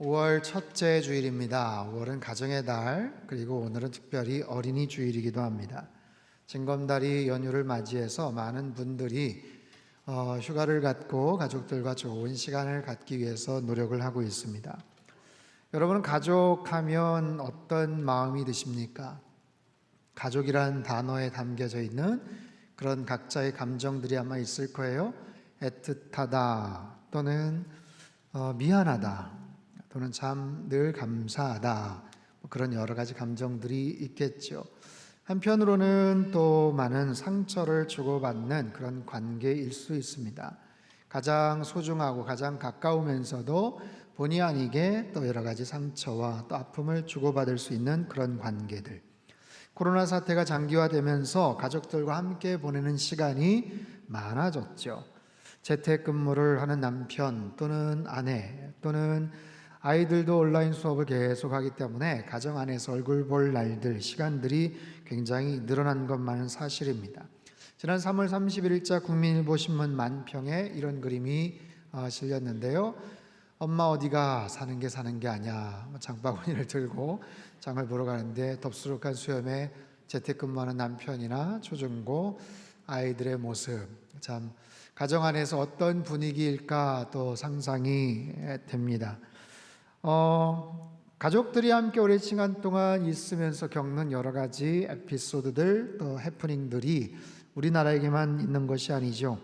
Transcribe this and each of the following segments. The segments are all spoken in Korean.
5월 첫째 주일입니다. 5월은 가정의 달, 그리고 오늘은 특별히 어린이 주일이기도 합니다. 징검다리 연휴를 맞이해서 많은 분들이 휴가를 갖고 가족들과 좋은 시간을 갖기 위해서 노력을 하고 있습니다. 여러분은 가족하면 어떤 마음이 드십니까? 가족이란 단어에 담겨져 있는 그런 각자의 감정들이 아마 있을 거예요. 애틋하다 또는 미안하다 또는 참 늘 감사하다, 그런 여러 가지 감정들이 있겠죠. 한편으로는 또 많은 상처를 주고받는 그런 관계일 수 있습니다. 가장 소중하고 가장 가까우면서도 본의 아니게 또 여러 가지 상처와 또 아픔을 주고받을 수 있는 그런 관계들. 코로나 사태가 장기화되면서 가족들과 함께 보내는 시간이 많아졌죠. 재택근무를 하는 남편 또는 아내 또는 아이들도 온라인 수업을 계속하기 때문에 가정 안에서 얼굴 볼 날들, 시간들이 굉장히 늘어난 것만은 사실입니다. 지난 3월 31일자 국민일보 신문 만평에 이런 그림이 실렸는데요. 엄마 어디가 사는 게 아니야. 장바구니를 들고 장을 보러 가는데 덥수룩한 수염에 재택근무하는 남편이나 초중고 아이들의 모습, 참 가정 안에서 어떤 분위기일까 또 상상이 됩니다. 가족들이 함께 오랜 시간 동안 있으면서 겪는 여러 가지 에피소드들 또 해프닝들이 우리나라에게만 있는 것이 아니죠.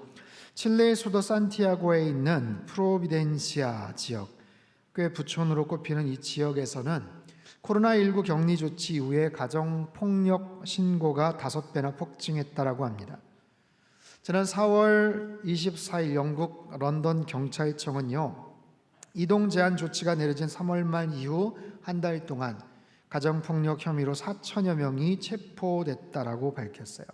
칠레의 수도 산티아고에 있는 프로비덴시아 지역, 꽤 부촌으로 꼽히는 이 지역에서는 코로나19 격리 조치 이후에 가정폭력 신고가 5배나 폭증했다고 합니다. 지난 4월 24일 영국 런던 경찰청은요, 이동 제한 조치가 내려진 3월 말 이후 한 달 동안 가정폭력 혐의로 4천여 명이 체포됐다라고 밝혔어요.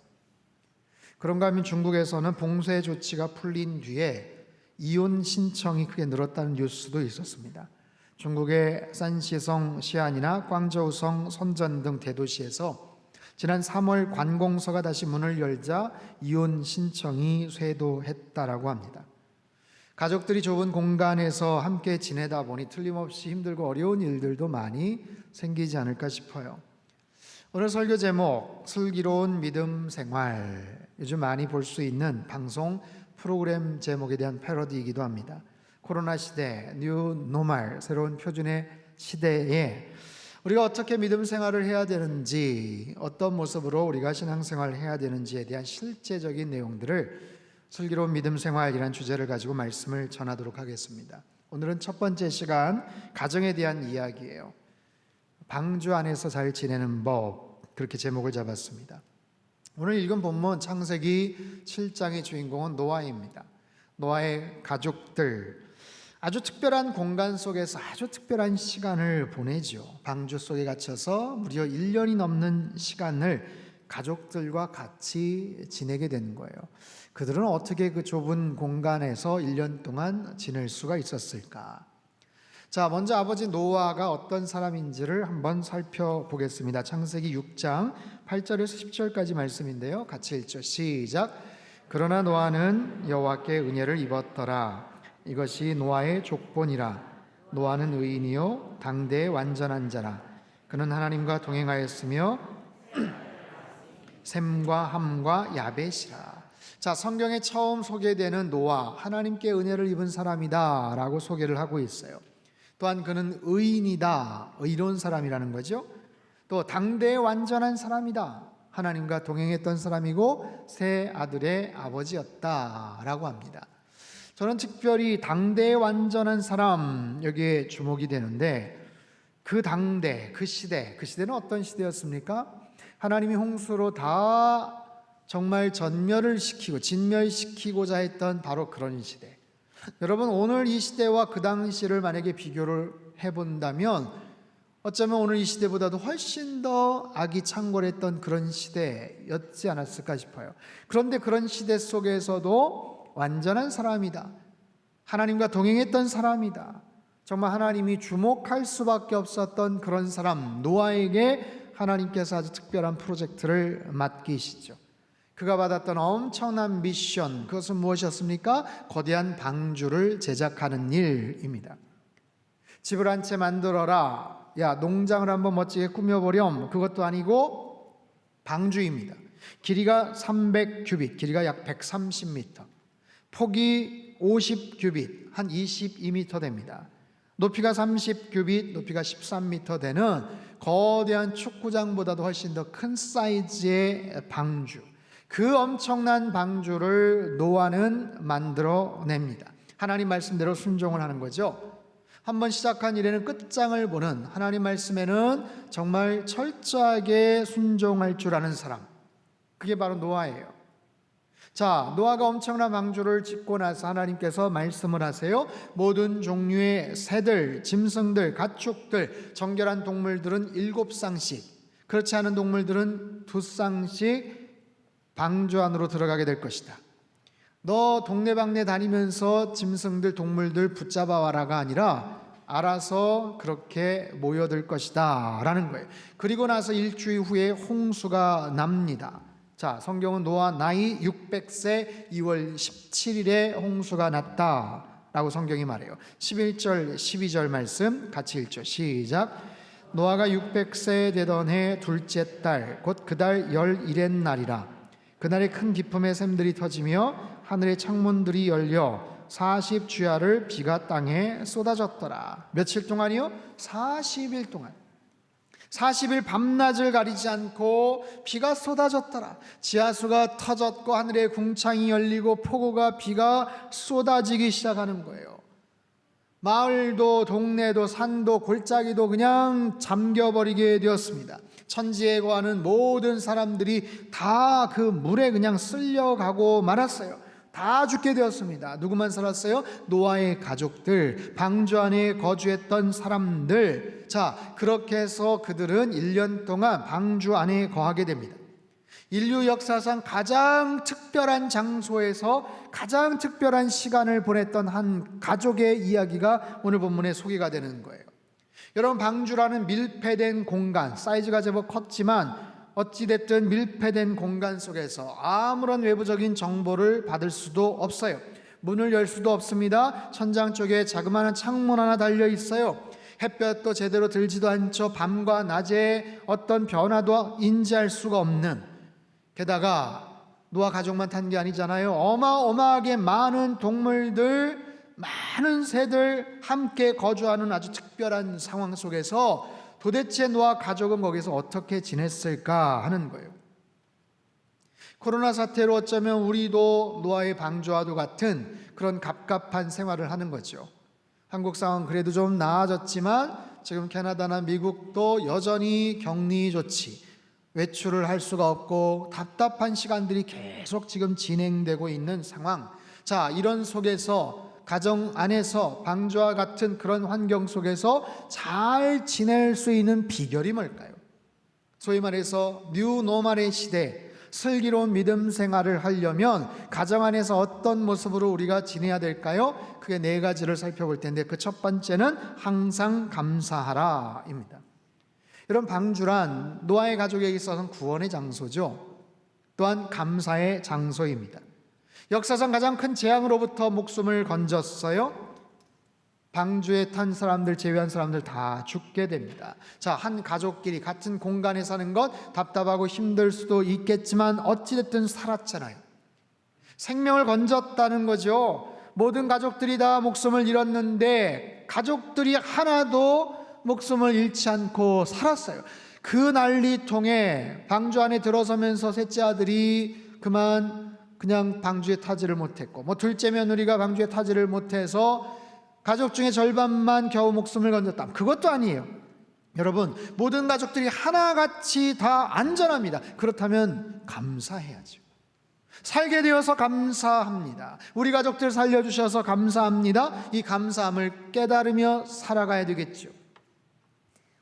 그런가 하면 중국에서는 봉쇄 조치가 풀린 뒤에 이혼 신청이 크게 늘었다는 뉴스도 있었습니다. 중국의 산시성 시안이나 광저우성 선전 등 대도시에서 지난 3월 관공서가 다시 문을 열자 이혼 신청이 쇄도했다라고 합니다. 가족들이 좁은 공간에서 함께 지내다 보니 틀림없이 힘들고 어려운 일들도 많이 생기지 않을까 싶어요. 오늘 설교 제목, 슬기로운 믿음 생활, 요즘 많이 볼 수 있는 방송 프로그램 제목에 대한 패러디이기도 합니다. 코로나 시대, 뉴 노멀, 새로운 표준의 시대에 우리가 어떻게 믿음 생활을 해야 되는지, 어떤 모습으로 우리가 신앙생활을 해야 되는지에 대한 실제적인 내용들을 슬기로운 믿음 생활이라는 주제를 가지고 말씀을 전하도록 하겠습니다. 오늘은 첫 번째 시간, 가정에 대한 이야기예요. 방주 안에서 잘 지내는 법, 그렇게 제목을 잡았습니다. 오늘 읽은 본문 창세기 7장의 주인공은 노아입니다. 노아의 가족들, 아주 특별한 공간 속에서 아주 특별한 시간을 보내죠. 방주 속에 갇혀서 무려 1년이 넘는 시간을 가족들과 같이 지내게 되는 거예요. 그들은 어떻게 그 좁은 공간에서 1년 동안 지낼 수가 있었을까? 자, 먼저 아버지 노아가 어떤 사람인지를 한번 살펴보겠습니다. 창세기 6장 8절에서 10절까지 말씀인데요. 같이 읽죠. 시작. 그러나 노아는 여호와께 은혜를 입었더라. 이것이 노아의 족본이라. 노아는 의인이요 당대의 완전한 자라. 그는 하나님과 동행하였으며 셈과 함과 야벳이라. 자, 성경에 처음 소개되는 노아, 하나님께 은혜를 입은 사람이다 라고 소개를 하고 있어요. 또한 그는 의인이다, 의로운 사람이라는 거죠. 또 당대의 완전한 사람이다, 하나님과 동행했던 사람이고 세 아들의 아버지였다 라고 합니다. 저는 특별히 당대의 완전한 사람, 여기에 주목이 되는데, 그 당대, 그 시대는 어떤 시대였습니까? 하나님이 홍수로 다 정말 전멸을 시키고 진멸시키고자 했던 바로 그런 시대. 여러분, 오늘 이 시대와 그 당시를 만약에 비교를 해본다면 어쩌면 오늘 이 시대보다도 훨씬 더 악이 창궐했던 그런 시대였지 않았을까 싶어요. 그런데 그런 시대 속에서도 완전한 사람이다, 하나님과 동행했던 사람이다, 정말 하나님이 주목할 수밖에 없었던 그런 사람 노아에게 하나님께서 아주 특별한 프로젝트를 맡기시죠. 그가 받았던 엄청난 미션, 그것은 무엇이었습니까? 거대한 방주를 제작하는 일입니다. 집을 한 채 만들어라. 야, 농장을 한번 멋지게 꾸며보렴. 그것도 아니고 방주입니다. 길이가 300규빗, 길이가 약 130m, 폭이 50규빗, 한 22m 됩니다. 높이가 30규빗, 높이가 13m 되는 거대한 축구장보다도 훨씬 더 큰 사이즈의 방주, 그 엄청난 방주를 노아는 만들어냅니다. 하나님 말씀대로 순종을 하는 거죠. 한번 시작한 일에는 끝장을 보는, 하나님 말씀에는 정말 철저하게 순종할 줄 아는 사람, 그게 바로 노아예요. 자, 노아가 엄청난 방주를 짓고 나서 하나님께서 말씀을 하세요. 모든 종류의 새들, 짐승들, 가축들, 정결한 동물들은 7쌍씩, 그렇지 않은 동물들은 2쌍씩 방주 안으로 들어가게 될 것이다. 너 동네방네 다니면서 짐승들, 동물들 붙잡아 와라가 아니라 알아서 그렇게 모여들 것이다 라는 거예요. 그리고 나서 일주일 후에 홍수가 납니다. 자, 성경은 노아 나이 600세 2월 17일에 홍수가 났다 라고 성경이 말해요. 11절 12절 말씀 같이 읽죠. 시작. 노아가 600세 되던 해 둘째 달 곧 그 달 11의 날이라. 그날에 큰 기품의 샘들이 터지며 하늘의 창문들이 열려 40주야를 비가 땅에 쏟아졌더라. 며칠 동안이요? 40일 동안. 40일 밤낮을 가리지 않고 비가 쏟아졌더라. 지하수가 터졌고 하늘의 궁창이 열리고 폭우가 비가 쏟아지기 시작하는 거예요. 마을도 동네도 산도 골짜기도 그냥 잠겨버리게 되었습니다. 천지에 거하는 모든 사람들이 다 그 물에 그냥 쓸려가고 말았어요. 다 죽게 되었습니다. 누구만 살았어요? 노아의 가족들, 방주 안에 거주했던 사람들. 자, 그렇게 해서 그들은 1년 동안 방주 안에 거하게 됩니다. 인류 역사상 가장 특별한 장소에서 가장 특별한 시간을 보냈던 한 가족의 이야기가 오늘 본문에 소개가 되는 거예요. 여러분, 방주라는 밀폐된 공간, 사이즈가 제법 컸지만 어찌됐든 밀폐된 공간 속에서 아무런 외부적인 정보를 받을 수도 없어요. 문을 열 수도 없습니다. 천장 쪽에 자그마한 창문 하나 달려 있어요. 햇볕도 제대로 들지도 않죠. 밤과 낮에 어떤 변화도 인지할 수가 없는, 게다가 노아 가족만 탄 게 아니잖아요. 어마어마하게 많은 동물들, 많은 새들 함께 거주하는 아주 특별한 상황 속에서 도대체 노아 가족은 거기서 어떻게 지냈을까 하는 거예요. 코로나 사태로 어쩌면 우리도 노아의 방주와도 같은 그런 갑갑한 생활을 하는 거죠. 한국 상황은 그래도 좀 나아졌지만 지금 캐나다나 미국도 여전히 격리 조치, 외출을 할 수가 없고 답답한 시간들이 계속 지금 진행되고 있는 상황. 자, 이런 속에서 가정 안에서 방주와 같은 그런 환경 속에서 잘 지낼 수 있는 비결이 뭘까요? 소위 말해서 뉴 노멀의 시대, 슬기로운 믿음 생활을 하려면 가정 안에서 어떤 모습으로 우리가 지내야 될까요? 크게 4가지를 살펴볼 텐데 그 첫 번째는 항상 감사하라입니다. 여러분, 방주란 노아의 가족에게 있어서는 구원의 장소죠. 또한 감사의 장소입니다. 역사상 가장 큰 재앙으로부터 목숨을 건졌어요. 방주에 탄 사람들 제외한 사람들 다 죽게 됩니다. 자, 한 가족끼리 같은 공간에 사는 것 답답하고 힘들 수도 있겠지만 어찌됐든 살았잖아요. 생명을 건졌다는 거죠. 모든 가족들이 다 목숨을 잃었는데 가족들이 하나도 목숨을 잃지 않고 살았어요. 그 난리통에 방주 안에 들어서면서 셋째 아들이 그냥 방주에 타지를 못했고, 둘째 며느리가 방주에 타지를 못해서 가족 중에 절반만 겨우 목숨을 건졌다. 그것도 아니에요. 여러분, 모든 가족들이 하나같이 다 안전합니다. 그렇다면 감사해야죠. 살게 되어서 감사합니다. 우리 가족들 살려주셔서 감사합니다. 이 감사함을 깨달으며 살아가야 되겠죠.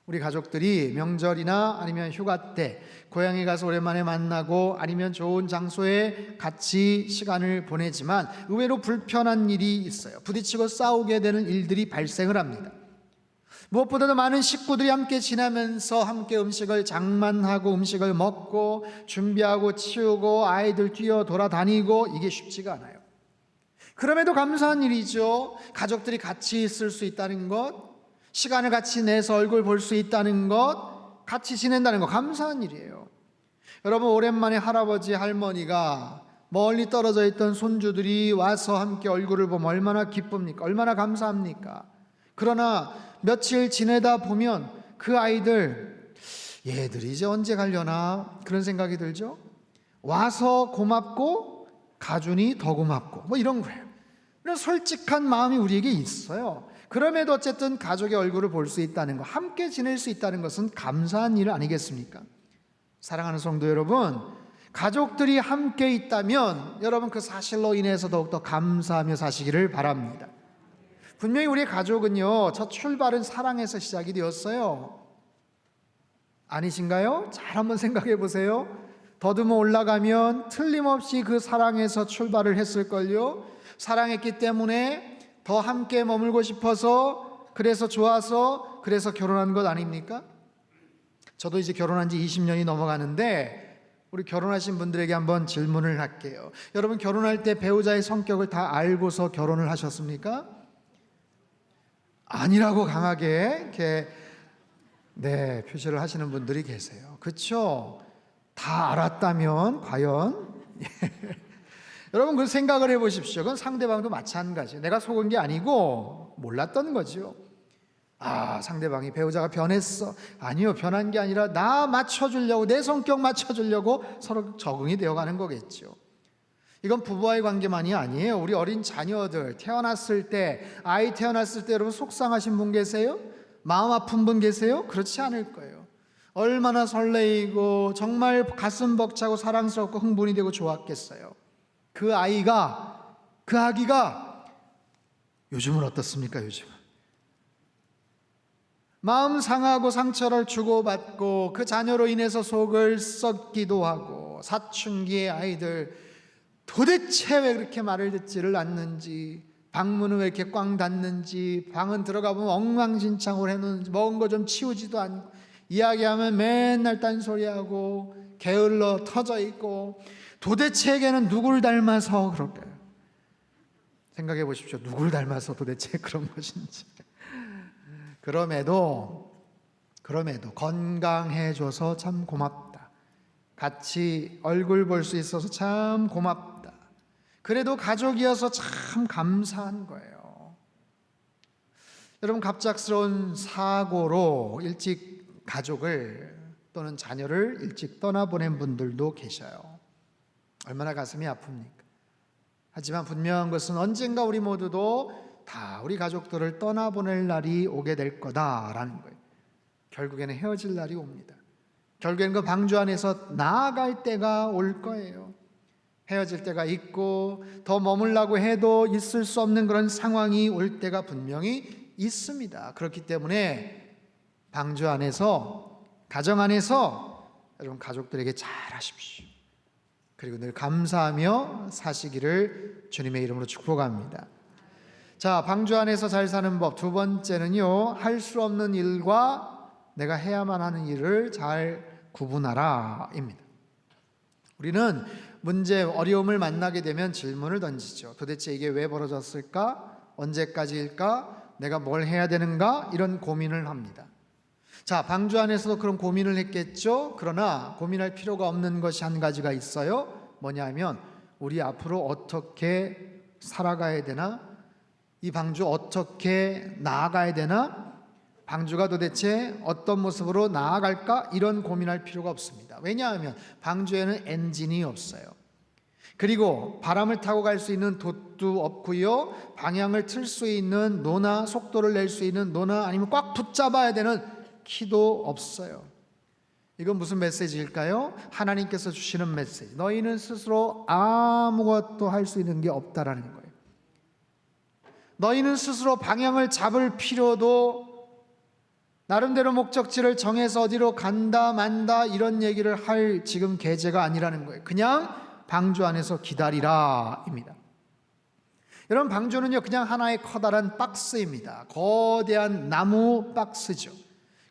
우리 가족들이 명절이나 아니면 휴가 때 고향에 가서 오랜만에 만나고 아니면 좋은 장소에 같이 시간을 보내지만 의외로 불편한 일이 있어요. 부딪히고 싸우게 되는 일들이 발생을 합니다. 무엇보다도 많은 식구들이 함께 지나면서 함께 음식을 장만하고 음식을 먹고 준비하고 치우고 아이들 뛰어 돌아다니고, 이게 쉽지가 않아요. 그럼에도 감사한 일이죠. 가족들이 같이 있을 수 있다는 것. 시간을 같이 내서 얼굴 볼 수 있다는 것, 같이 지낸다는 것, 감사한 일이에요. 여러분, 오랜만에 할아버지 할머니가 멀리 떨어져 있던 손주들이 와서 함께 얼굴을 보면 얼마나 기쁩니까? 얼마나 감사합니까? 그러나 며칠 지내다 보면 그 아이들, 얘들이 이제 언제 가려나 그런 생각이 들죠. 와서 고맙고 가주니 더 고맙고 뭐 이런 거예요. 이런 솔직한 마음이 우리에게 있어요. 그럼에도 어쨌든 가족의 얼굴을 볼 수 있다는 것, 함께 지낼 수 있다는 것은 감사한 일 아니겠습니까? 사랑하는 성도 여러분, 가족들이 함께 있다면 여러분 그 사실로 인해서 더욱더 감사하며 사시기를 바랍니다. 분명히 우리의 가족은요, 첫 출발은 사랑에서 시작이 되었어요. 아니신가요? 잘 한번 생각해 보세요. 더듬어 올라가면 틀림없이 그 사랑에서 출발을 했을걸요. 사랑했기 때문에 더 함께 머물고 싶어서, 그래서 좋아서, 그래서 결혼한 것 아닙니까? 저도 이제 결혼한 지 20년이 넘어가는데 우리 결혼하신 분들에게 한번 질문을 할게요. 여러분, 결혼할 때 배우자의 성격을 다 알고서 결혼을 하셨습니까? 아니라고 강하게 이렇게 표시를 하시는 분들이 계세요. 그렇죠? 다 알았다면 과연 여러분 그 생각을 해보십시오. 그건 상대방도 마찬가지예요. 내가 속은 게 아니고 몰랐던 거죠. 상대방이 배우자가 변했어. 아니요, 변한 게 아니라 나 맞춰주려고, 내 성격 맞춰주려고 서로 적응이 되어가는 거겠죠. 이건 부부와의 관계만이 아니에요. 우리 어린 자녀들 태어났을 때, 아이 태어났을 때 여러분 속상하신 분 계세요? 마음 아픈 분 계세요? 그렇지 않을 거예요. 얼마나 설레이고 정말 가슴 벅차고 사랑스럽고 흥분이 되고 좋았겠어요. 그 아기가 요즘은 어떻습니까? 요즘은 마음 상하고 상처를 주고받고 그 자녀로 인해서 속을 썩기도 하고, 사춘기의 아이들 도대체 왜 그렇게 말을 듣지를 않는지, 방문은 왜 이렇게 꽝 닫는지, 방은 들어가 보면 엉망진창으로 해놓는지, 먹은 거 좀 치우지도 않고, 이야기하면 맨날 딴소리하고 게을러 터져 있고, 도대체 걔는 누굴 닮아서 그럴까요? 생각해 보십시오. 누굴 닮아서 도대체 그런 것인지. 그럼에도 건강해줘서 참 고맙다. 같이 얼굴 볼 수 있어서 참 고맙다. 그래도 가족이어서 참 감사한 거예요. 여러분, 갑작스러운 사고로 일찍 가족을 또는 자녀를 일찍 떠나보낸 분들도 계셔요. 얼마나 가슴이 아픕니까? 하지만 분명한 것은 언젠가 우리 모두도 다 우리 가족들을 떠나보낼 날이 오게 될 거다라는 거예요. 결국에는 헤어질 날이 옵니다. 결국에는 그 방주 안에서 나아갈 때가 올 거예요. 헤어질 때가 있고 더 머물라고 해도 있을 수 없는 그런 상황이 올 때가 분명히 있습니다. 그렇기 때문에 방주 안에서, 가정 안에서 여러분 가족들에게 잘 하십시오. 그리고 늘 감사하며 사시기를 주님의 이름으로 축복합니다. 자, 방주 안에서 잘 사는 법 두 번째는요, 할 수 없는 일과 내가 해야만 하는 일을 잘 구분하라 입니다. 우리는 문제, 어려움을 만나게 되면 질문을 던지죠. 도대체 이게 왜 벌어졌을까? 언제까지일까? 내가 뭘 해야 되는가? 이런 고민을 합니다. 자, 방주 안에서도 그런 고민을 했겠죠. 그러나 고민할 필요가 없는 것이 한 가지가 있어요. 뭐냐면 우리 앞으로 어떻게 살아가야 되나? 이 방주 어떻게 나아가야 되나? 방주가 도대체 어떤 모습으로 나아갈까? 이런 고민할 필요가 없습니다. 왜냐하면 방주에는 엔진이 없어요. 그리고 바람을 타고 갈 수 있는 돛도 없고요, 방향을 틀 수 있는 노나, 속도를 낼 수 있는 노나, 아니면 꽉 붙잡아야 되는 키도 없어요. 이건 무슨 메시지일까요? 하나님께서 주시는 메시지. 너희는 스스로 아무것도 할 수 있는 게 없다라는 거예요. 너희는 스스로 방향을 잡을 필요도, 나름대로 목적지를 정해서 어디로 간다 만다 이런 얘기를 할 지금 계제가 아니라는 거예요. 그냥 방주 안에서 기다리라 입니다. 여러분, 방주는요 그냥 하나의 커다란 박스입니다. 거대한 나무 박스죠.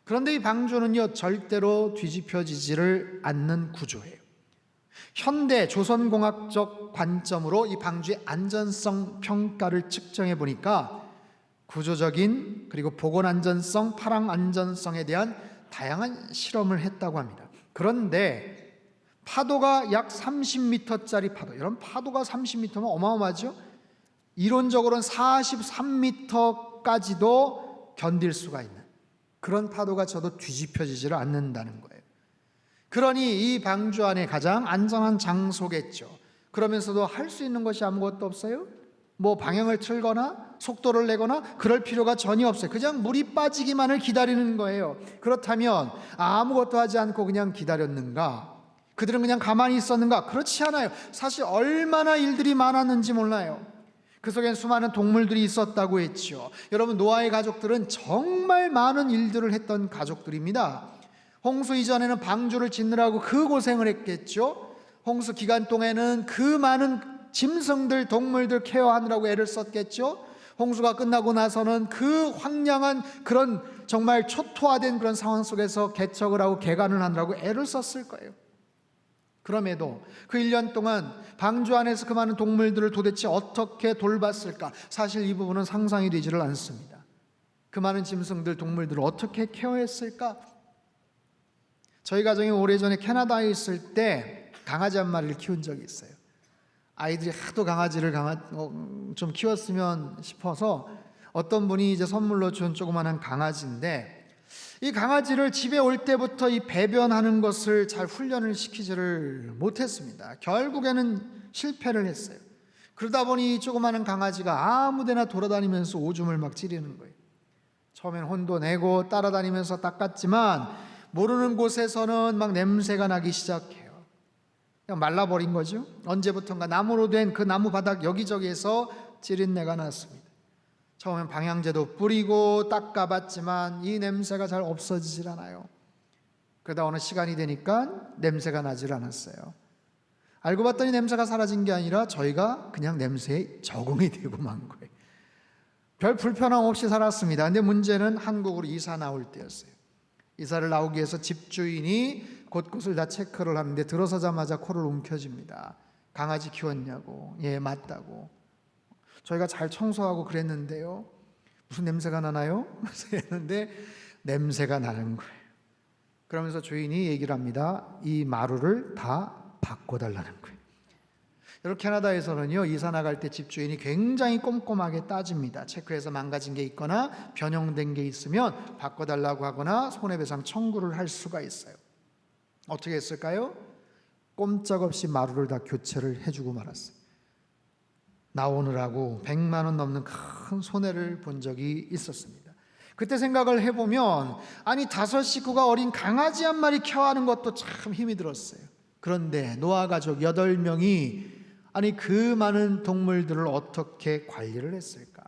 그런데 이 방주는요 절대로 뒤집혀지지를 않는 구조예요. 현대 조선공학적 관점으로 이 방주의 안전성 평가를 측정해 보니까 구조적인 그리고 보건 안전성, 파랑 안전성에 대한 다양한 실험을 했다고 합니다. 그런데 파도가 약 30m짜리 파도, 여러분 파도가 30m면 어마어마하죠? 이론적으로는 43m까지도 견딜 수가 있는 그런 파도가 쳐도 뒤집혀지지를 않는다는 거예요. 그러니 이 방주 안에 가장 안전한 장소겠죠. 그러면서도 할 수 있는 것이 아무것도 없어요. 뭐 방향을 틀거나 속도를 내거나 그럴 필요가 전혀 없어요. 그냥 물이 빠지기만을 기다리는 거예요. 그렇다면 아무것도 하지 않고 그냥 기다렸는가? 그들은 그냥 가만히 있었는가? 그렇지 않아요. 사실 얼마나 일들이 많았는지 몰라요. 그 속엔 수많은 동물들이 있었다고 했죠. 여러분, 노아의 가족들은 정말 많은 일들을 했던 가족들입니다. 홍수 이전에는 방주를 짓느라고 그 고생을 했겠죠. 홍수 기간 동안에는 그 많은 짐승들, 동물들 케어하느라고 애를 썼겠죠. 홍수가 끝나고 나서는 그 황량한 그런 정말 초토화된 그런 상황 속에서 개척을 하고 개간을 하느라고 애를 썼을 거예요. 그럼에도 그 1년 동안 방주 안에서 그 많은 동물들을 도대체 어떻게 돌봤을까? 사실 이 부분은 상상이 되지를 않습니다. 그 많은 짐승들, 동물들을 어떻게 케어했을까? 저희 가정이 오래전에 캐나다에 있을 때 강아지 한 마리를 키운 적이 있어요. 아이들이 하도 강아지를 좀 키웠으면 싶어서 어떤 분이 이제 선물로 준 조그마한 강아지인데, 이 강아지를 집에 올 때부터 이 배변하는 것을 잘 훈련을 시키지를 못했습니다. 결국에는 실패를 했어요. 그러다 보니 이 조그마한 강아지가 아무데나 돌아다니면서 오줌을 막 찌르는 거예요. 처음엔 혼도 내고 따라다니면서 닦았지만 모르는 곳에서는 막 냄새가 나기 시작해요. 그냥 말라버린 거죠. 언제부턴가 나무로 된 그 나무 바닥 여기저기에서 찌린내가 났습니다. 처음엔 방향제도 뿌리고 닦아봤지만 이 냄새가 잘 없어지질 않아요. 그러다 어느 시간이 되니까 냄새가 나질 않았어요. 알고 봤더니 냄새가 사라진 게 아니라 저희가 그냥 냄새에 적응이 되고 만 거예요. 별 불편함 없이 살았습니다. 근데 문제는 한국으로 이사 나올 때였어요. 이사를 나오기 위해서 집주인이 곳곳을 다 체크를 하는데 들어서자마자 코를 움켜쥡니다. 강아지 키웠냐고. 예, 맞다고. 저희가 잘 청소하고 그랬는데요. 무슨 냄새가 나나요? 했는데 냄새가 나는 거예요. 그러면서 주인이 얘기를 합니다. 이 마루를 다 바꿔달라는 거예요. 여러분, 캐나다에서는요, 이사 나갈 때 집주인이 굉장히 꼼꼼하게 따집니다. 체크해서 망가진 게 있거나 변형된 게 있으면 바꿔달라고 하거나 손해배상 청구를 할 수가 있어요. 어떻게 했을까요? 꼼짝없이 마루를 다 교체를 해주고 말았어요. 나오느라고 100만 원 넘는 큰 손해를 본 적이 있었습니다. 그때 생각을 해보면 아니 5식구가 어린 강아지 한 마리 케어하는 것도 참 힘이 들었어요. 그런데 노아 가족 8명이 아니 그 많은 동물들을 어떻게 관리를 했을까?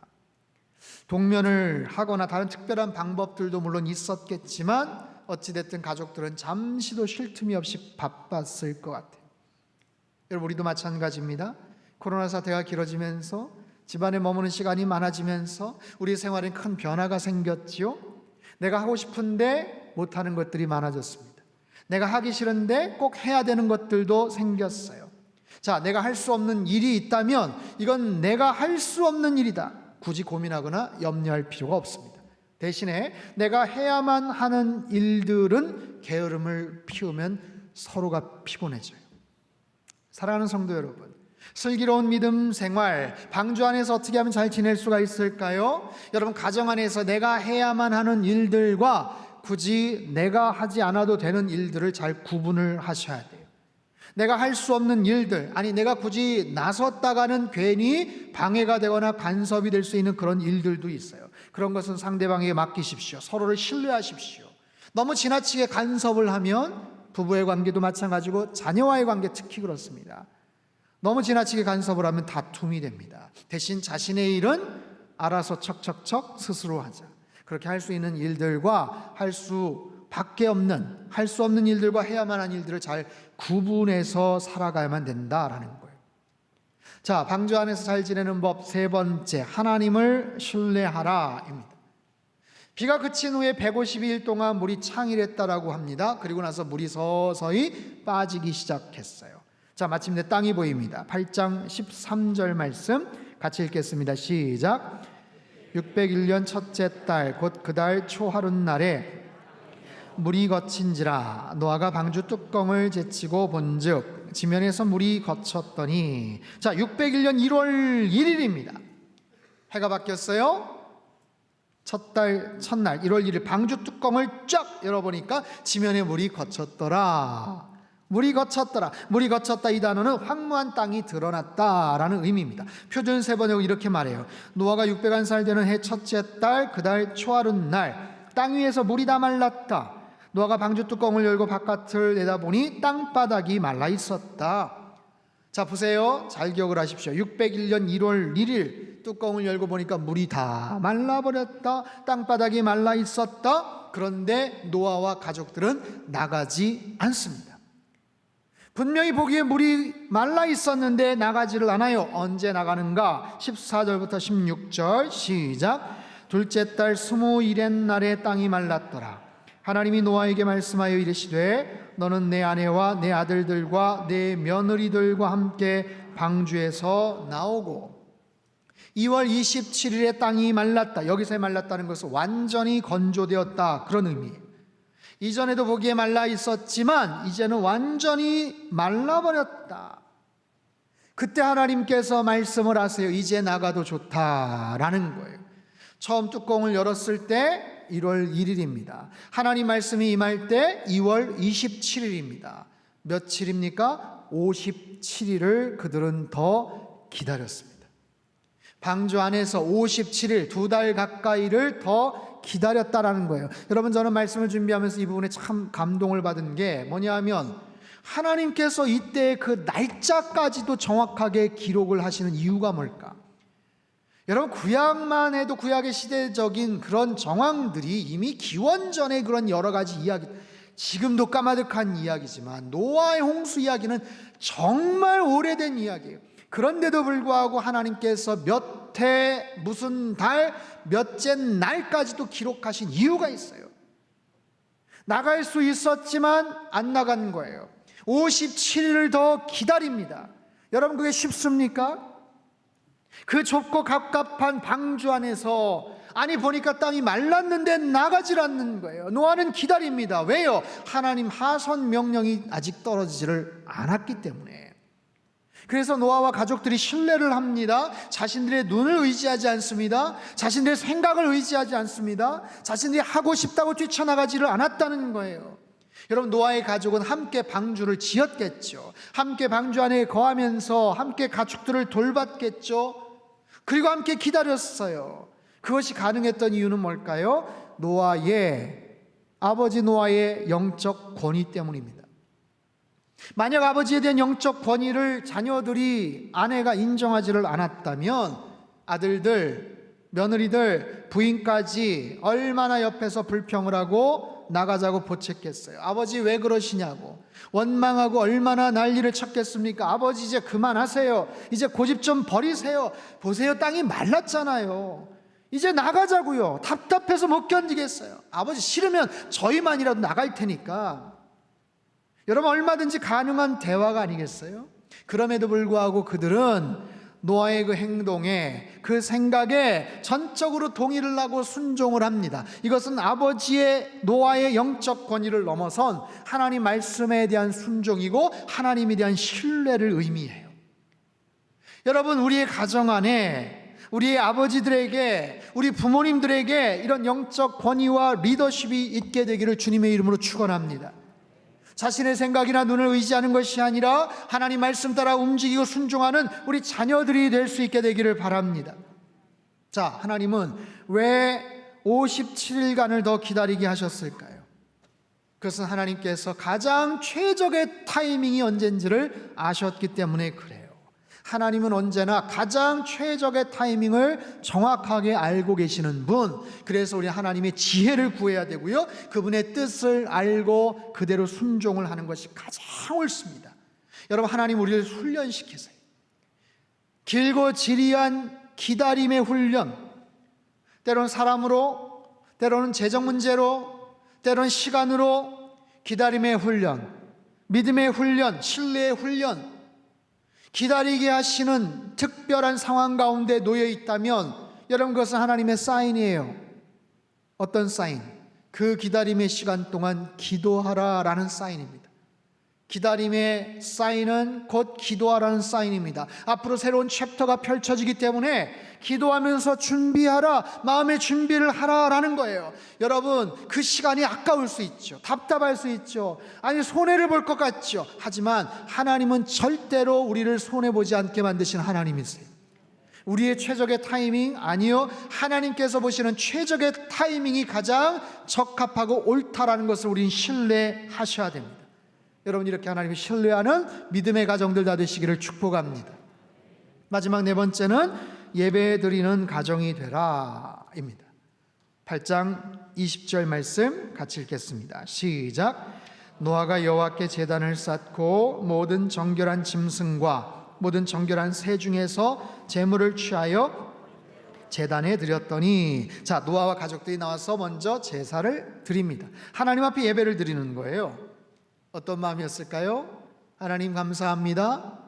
동면을 하거나 다른 특별한 방법들도 물론 있었겠지만 어찌됐든 가족들은 잠시도 쉴 틈이 없이 바빴을 것 같아요. 여러분, 우리도 마찬가지입니다. 코로나 사태가 길어지면서 집안에 머무는 시간이 많아지면서 우리 생활에 큰 변화가 생겼지요. 내가 하고 싶은데 못하는 것들이 많아졌습니다. 내가 하기 싫은데 꼭 해야 되는 것들도 생겼어요. 자, 내가 할 수 없는 일이 있다면 이건 내가 할 수 없는 일이다. 굳이 고민하거나 염려할 필요가 없습니다. 대신에 내가 해야만 하는 일들은 게으름을 피우면 서로가 피곤해져요. 사랑하는 성도 여러분, 슬기로운 믿음 생활, 방주 안에서 어떻게 하면 잘 지낼 수가 있을까요? 여러분, 가정 안에서 내가 해야만 하는 일들과 굳이 내가 하지 않아도 되는 일들을 잘 구분을 하셔야 돼요. 내가 할 수 없는 일들, 아니 내가 굳이 나섰다가는 괜히 방해가 되거나 간섭이 될 수 있는 그런 일들도 있어요. 그런 것은 상대방에게 맡기십시오. 서로를 신뢰하십시오. 너무 지나치게 간섭을 하면 부부의 관계도 마찬가지고 자녀와의 관계 특히 그렇습니다. 너무 지나치게 간섭을 하면 다툼이 됩니다. 대신 자신의 일은 알아서 척척척 스스로 하자. 그렇게 할 수 있는 일들과 할 수 없는 일들과 해야만 하는 일들을 잘 구분해서 살아가야만 된다라는 거예요. 자, 방주 안에서 잘 지내는 법 세 번째, 하나님을 신뢰하라입니다. 비가 그친 후에 152일 동안 물이 창일했다라고 합니다. 그리고 나서 물이 서서히 빠지기 시작했어요. 자, 마침내 땅이 보입니다. 8장 13절 말씀 같이 읽겠습니다. 시작. 601년 첫째 달 곧 그 달 초하룻날에 물이 거친지라 노아가 방주 뚜껑을 제치고 본즉 지면에서 물이 거쳤더니, 자, 601년 1월 1일입니다. 해가 바뀌었어요. 첫날 1월 1일 방주 뚜껑을 쫙 열어보니까 지면에 물이 거쳤더라. 물이 거쳤더라. 물이 거쳤다, 이 단어는 황무한 땅이 드러났다라는 의미입니다. 표준 세번역은 이렇게 말해요. 노아가 601살 되는 해 첫째 달 그 달 초하룻날 땅 위에서 물이 다 말랐다. 노아가 방주 뚜껑을 열고 바깥을 내다보니 땅바닥이 말라 있었다. 자, 보세요. 잘 기억을 하십시오. 601년 1월 1일 뚜껑을 열고 보니까 물이 다 말라버렸다. 땅바닥이 말라 있었다. 그런데 노아와 가족들은 나가지 않습니다. 분명히 보기에 물이 말라 있었는데 나가지를 않아요. 언제 나가는가? 14절부터 16절 시작. 둘째 달 21의 날에 땅이 말랐더라. 하나님이 노아에게 말씀하여 이르시되 너는 내 아내와 내 아들들과 내 며느리들과 함께 방주에서 나오고. 2월 27일에 땅이 말랐다. 여기서의 말랐다는 것은 완전히 건조되었다, 그런 의미예요. 이전에도 보기에 말라 있었지만 이제는 완전히 말라버렸다. 그때 하나님께서 말씀을 하세요. 이제 나가도 좋다라는 거예요. 처음 뚜껑을 열었을 때 1월 1일입니다. 하나님 말씀이 임할 때 2월 27일입니다. 며칠입니까? 57일을 그들은 더 기다렸습니다. 방주 안에서 57일, 2달 가까이를 더 기다렸다라는 거예요. 여러분, 저는 말씀을 준비하면서 이 부분에 참 감동을 받은 게 뭐냐 하면, 하나님께서 이때 그 날짜까지도 정확하게 기록을 하시는 이유가 뭘까? 여러분, 구약만 해도 구약의 시대적인 그런 정황들이 이미 기원전의 그런 여러 가지 이야기, 지금도 까마득한 이야기지만 노아의 홍수 이야기는 정말 오래된 이야기예요. 그런데도 불구하고 하나님께서 몇 해, 무슨 달, 몇째 날까지도 기록하신 이유가 있어요. 나갈 수 있었지만 안 나간 거예요. 57일을 더 기다립니다. 여러분, 그게 쉽습니까? 그 좁고 갑갑한 방주 안에서, 아니 보니까 땅이 말랐는데 나가질 않는 거예요. 노아는 기다립니다. 왜요? 하나님 하선 명령이 아직 떨어지지를 않았기 때문에. 그래서 노아와 가족들이 신뢰를 합니다. 자신들의 눈을 의지하지 않습니다. 자신들의 생각을 의지하지 않습니다. 자신들이 하고 싶다고 뛰쳐나가지를 않았다는 거예요. 여러분, 노아의 가족은 함께 방주를 지었겠죠. 함께 방주 안에 거하면서 함께 가축들을 돌봤겠죠. 그리고 함께 기다렸어요. 그것이 가능했던 이유는 뭘까요? 아버지 노아의 영적 권위 때문입니다. 만약 아버지에 대한 영적 권위를 자녀들이, 아내가 인정하지를 않았다면 아들들, 며느리들, 부인까지 얼마나 옆에서 불평을 하고 나가자고 보챘겠어요. 아버지 왜 그러시냐고 원망하고 얼마나 난리를 쳤겠습니까? 아버지 이제 그만하세요. 이제 고집 좀 버리세요. 보세요, 땅이 말랐잖아요. 이제 나가자고요. 답답해서 못 견디겠어요. 아버지 싫으면 저희만이라도 나갈 테니까. 여러분, 얼마든지 가능한 대화가 아니겠어요? 그럼에도 불구하고 그들은 노아의 그 행동에, 그 생각에 전적으로 동의를 하고 순종을 합니다. 이것은 아버지의, 노아의 영적 권위를 넘어선 하나님 말씀에 대한 순종이고 하나님에 대한 신뢰를 의미해요. 여러분, 우리의 가정 안에, 우리의 아버지들에게, 우리 부모님들에게 이런 영적 권위와 리더십이 있게 되기를 주님의 이름으로 축원합니다. 자신의 생각이나 눈을 의지하는 것이 아니라 하나님 말씀 따라 움직이고 순종하는 우리 자녀들이 될 수 있게 되기를 바랍니다. 자, 하나님은 왜 57일간을 더 기다리게 하셨을까요? 그것은 하나님께서 가장 최적의 타이밍이 언젠지를 아셨기 때문에 그래요. 하나님은 언제나 가장 최적의 타이밍을 정확하게 알고 계시는 분. 그래서 우리 하나님의 지혜를 구해야 되고요, 그분의 뜻을 알고 그대로 순종을 하는 것이 가장 옳습니다. 여러분, 하나님 우리를 훈련시키세요. 길고 지리한 기다림의 훈련, 때로는 사람으로, 때로는 재정 문제로, 때로는 시간으로, 기다림의 훈련, 믿음의 훈련, 신뢰의 훈련, 기다리게 하시는 특별한 상황 가운데 놓여 있다면 여러분, 그것은 하나님의 사인이에요. 어떤 사인? 그 기다림의 시간 동안 기도하라라는 사인입니다. 기다림의 사인은 곧 기도하라는 사인입니다. 앞으로 새로운 챕터가 펼쳐지기 때문에 기도하면서 준비하라, 마음의 준비를 하라라는 거예요. 여러분, 그 시간이 아까울 수 있죠. 답답할 수 있죠. 아니, 손해를 볼 것 같죠. 하지만 하나님은 절대로 우리를 손해보지 않게 만드신 하나님이세요. 우리의 최적의 타이밍? 아니요. 하나님께서 보시는 최적의 타이밍이 가장 적합하고 옳다라는 것을 우리는 신뢰하셔야 됩니다. 여러분, 이렇게 하나님을 신뢰하는 믿음의 가정들 다 되시기를 축복합니다. 마지막 네 번째는 예배 드리는 가정이 되라 입니다. 8장 20절 말씀 같이 읽겠습니다. 시작. 노아가 여호와께 제단을 쌓고 모든 정결한 짐승과 모든 정결한 새 중에서 제물을 취하여 제단에 드렸더니, 자, 노아와 가족들이 나와서 먼저 제사를 드립니다. 하나님 앞에 예배를 드리는 거예요. 어떤 마음이었을까요? 하나님 감사합니다.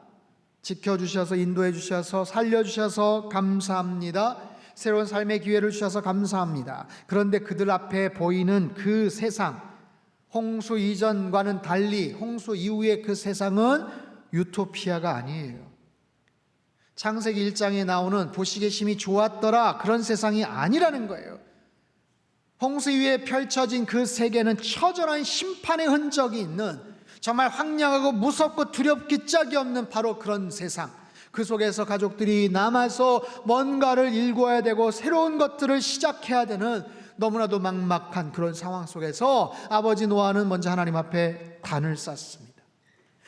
지켜주셔서 인도해 주셔서 살려주셔서 감사합니다. 새로운 삶의 기회를 주셔서 감사합니다. 그런데 그들 앞에 보이는 그 세상, 홍수 이전과는 달리 홍수 이후의 그 세상은 유토피아가 아니에요. 창세기 1장에 나오는 보시기에 심히 좋았더라 그런 세상이 아니라는 거예요. 홍수 위에 펼쳐진 그 세계는 처절한 심판의 흔적이 있는, 정말 황량하고 무섭고 두렵기 짝이 없는 바로 그런 세상. 그 속에서 가족들이 남아서 뭔가를 일궈야 되고 새로운 것들을 시작해야 되는 너무나도 막막한 그런 상황 속에서 아버지 노아는 먼저 하나님 앞에 단을 쌓습니다.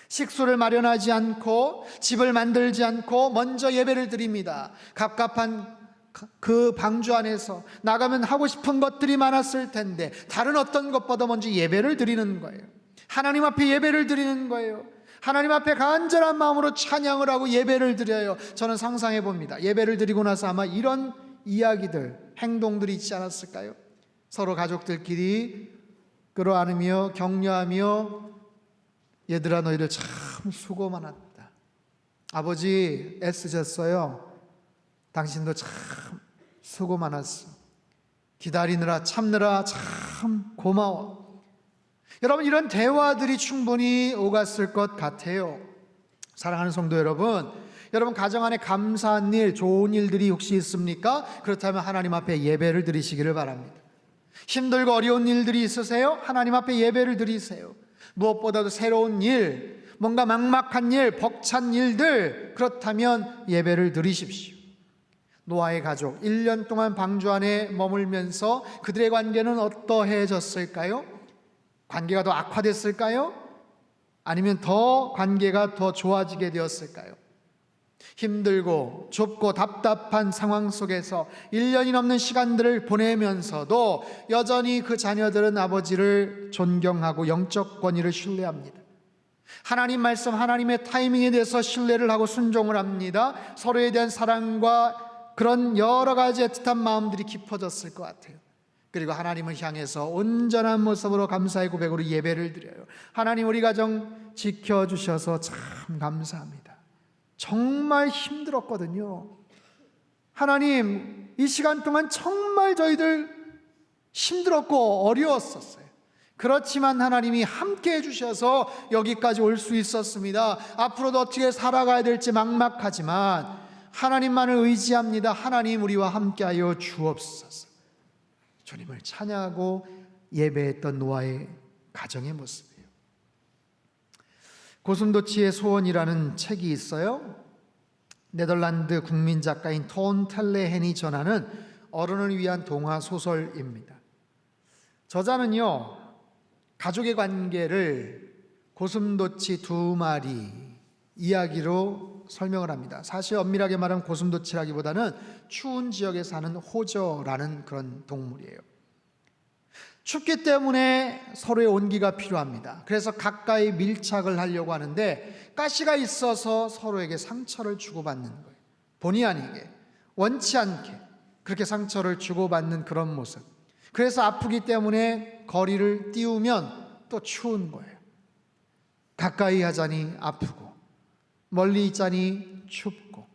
식수를 마련하지 않고 집을 만들지 않고 먼저 예배를 드립니다. 갑갑한 그 방주 안에서 나가면 하고 싶은 것들이 많았을 텐데 다른 어떤 것보다 먼저 예배를 드리는 거예요. 하나님 앞에 예배를 드리는 거예요. 하나님 앞에 간절한 마음으로 찬양을 하고 예배를 드려요. 저는 상상해 봅니다. 예배를 드리고 나서 아마 이런 이야기들, 행동들이 있지 않았을까요? 서로 가족들끼리 끌어안으며 격려하며, 얘들아 너희들 참 수고 많았다. 아버지 애쓰셨어요. 당신도 참 수고 많았어. 기다리느라 참느라 참 고마워. 여러분, 이런 대화들이 충분히 오갔을 것 같아요. 사랑하는 성도 여러분, 여러분 가정 안에 감사한 일, 좋은 일들이 혹시 있습니까? 그렇다면 하나님 앞에 예배를 드리시기를 바랍니다. 힘들고 어려운 일들이 있으세요? 하나님 앞에 예배를 드리세요. 무엇보다도 새로운 일, 뭔가 막막한 일, 벅찬 일들, 그렇다면 예배를 드리십시오. 노아의 가족 1년 동안 방주 안에 머물면서 그들의 관계는 어떠해졌을까요? 관계가 더 악화됐을까요? 아니면 더 관계가 더 좋아지게 되었을까요? 힘들고 좁고 답답한 상황 속에서 1년이 넘는 시간들을 보내면서도 여전히 그 자녀들은 아버지를 존경하고 영적 권위를 신뢰합니다. 하나님 말씀, 하나님의 타이밍에 대해서 신뢰를 하고 순종을 합니다. 서로에 대한 사랑과 그런 여러 가지 애틋한 마음들이 깊어졌을 것 같아요. 그리고 하나님을 향해서 온전한 모습으로 감사의 고백으로 예배를 드려요. 하나님, 우리 가정 지켜주셔서 참 감사합니다. 정말 힘들었거든요. 하나님, 이 시간 동안 정말 저희들 힘들었고 어려웠었어요. 그렇지만 하나님이 함께 해주셔서 여기까지 올 수 있었습니다. 앞으로도 어떻게 살아가야 될지 막막하지만 하나님만을 의지합니다. 하나님, 우리와 함께하여 주옵소서. 주님을 찬양하고 예배했던 노아의 가정의 모습이에요. 고슴도치의 소원이라는 책이 있어요. 네덜란드 국민 작가인 톤 텔레헨이 전하는 어른을 위한 동화 소설입니다. 저자는요, 가족의 관계를 고슴도치 2마리 이야기로 설명을 합니다. 사실 엄밀하게 말하면 고슴도치라기보다는 추운 지역에 사는 호저라는 그런 동물이에요. 춥기 때문에 서로의 온기가 필요합니다. 그래서 가까이 밀착을 하려고 하는데 가시가 있어서 서로에게 상처를 주고받는 거예요. 본의 아니게, 원치 않게 그렇게 상처를 주고받는 그런 모습. 그래서 아프기 때문에 거리를 띄우면 또 추운 거예요. 가까이 하자니 아프고 멀리 있자니 춥고.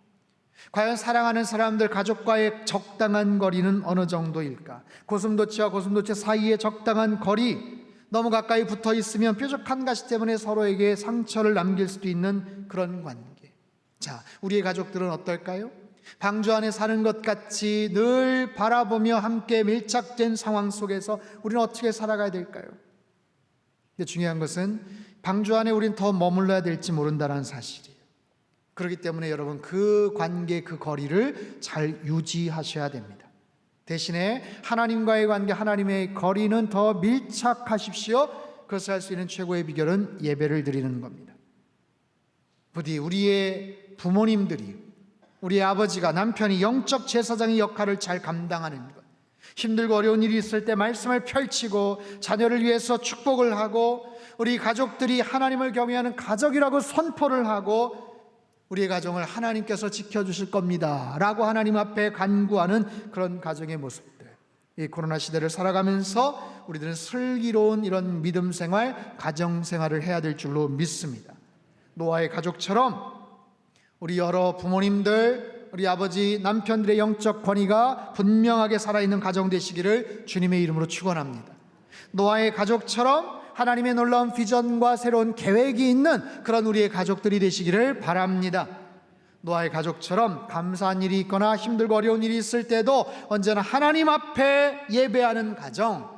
과연 사랑하는 사람들, 가족과의 적당한 거리는 어느 정도일까? 고슴도치와 고슴도치 사이의 적당한 거리, 너무 가까이 붙어 있으면 뾰족한 가시 때문에 서로에게 상처를 남길 수도 있는 그런 관계. 자, 우리의 가족들은 어떨까요? 방주 안에 사는 것 같이 늘 바라보며 함께 밀착된 상황 속에서 우리는 어떻게 살아가야 될까요? 근데 중요한 것은 방주 안에 우린 더 머물러야 될지 모른다는 사실이에요. 그렇기 때문에 여러분, 그 관계, 그 거리를 잘 유지하셔야 됩니다. 대신에 하나님과의 관계, 하나님의 거리는 더 밀착하십시오. 그것을 할 수 있는 최고의 비결은 예배를 드리는 겁니다. 부디 우리의 부모님들이, 우리의 아버지가, 남편이 영적 제사장의 역할을 잘 감당하는 것, 힘들고 어려운 일이 있을 때 말씀을 펼치고 자녀를 위해서 축복을 하고 우리 가족들이 하나님을 경외하는 가족이라고 선포를 하고 우리의 가정을 하나님께서 지켜주실 겁니다 라고 하나님 앞에 간구하는 그런 가정의 모습들, 이 코로나 시대를 살아가면서 우리들은 슬기로운 이런 믿음 생활, 가정 생활을 해야 될 줄로 믿습니다. 노아의 가족처럼 우리 여러 부모님들, 우리 아버지, 남편들의 영적 권위가 분명하게 살아있는 가정 되시기를 주님의 이름으로 축원합니다. 노아의 가족처럼 하나님의 놀라운 비전과 새로운 계획이 있는 그런 우리의 가족들이 되시기를 바랍니다. 노아의 가족처럼 감사한 일이 있거나 힘들고 어려운 일이 있을 때도 언제나 하나님 앞에 예배하는 가정,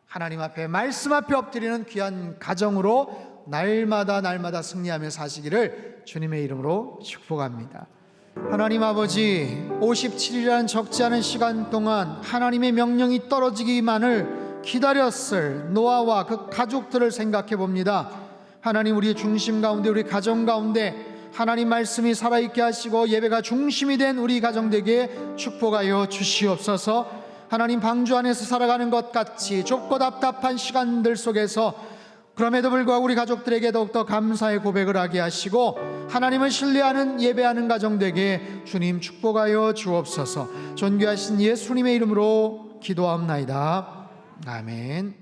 하나님 앞에 말씀 앞에 엎드리는 귀한 가정으로 날마다 승리하며 사시기를 주님의 이름으로 축복합니다. 하나님 아버지, 57일이라는 적지 않은 시간 동안 하나님의 명령이 떨어지기만을 기다렸을 노아와 그 가족들을 생각해 봅니다. 하나님, 우리의 중심 가운데, 우리 가정 가운데 하나님 말씀이 살아있게 하시고 예배가 중심이 된 우리 가정되게 축복하여 주시옵소서. 하나님, 방주 안에서 살아가는 것 같이 좁고 답답한 시간들 속에서 그럼에도 불구하고 우리 가족들에게 더욱더 감사의 고백을 하게 하시고 하나님을 신뢰하는 예배하는 가정 되게 주님 축복하여 주옵소서. 존귀하신 예수님의 이름으로 기도하옵나이다. 아멘.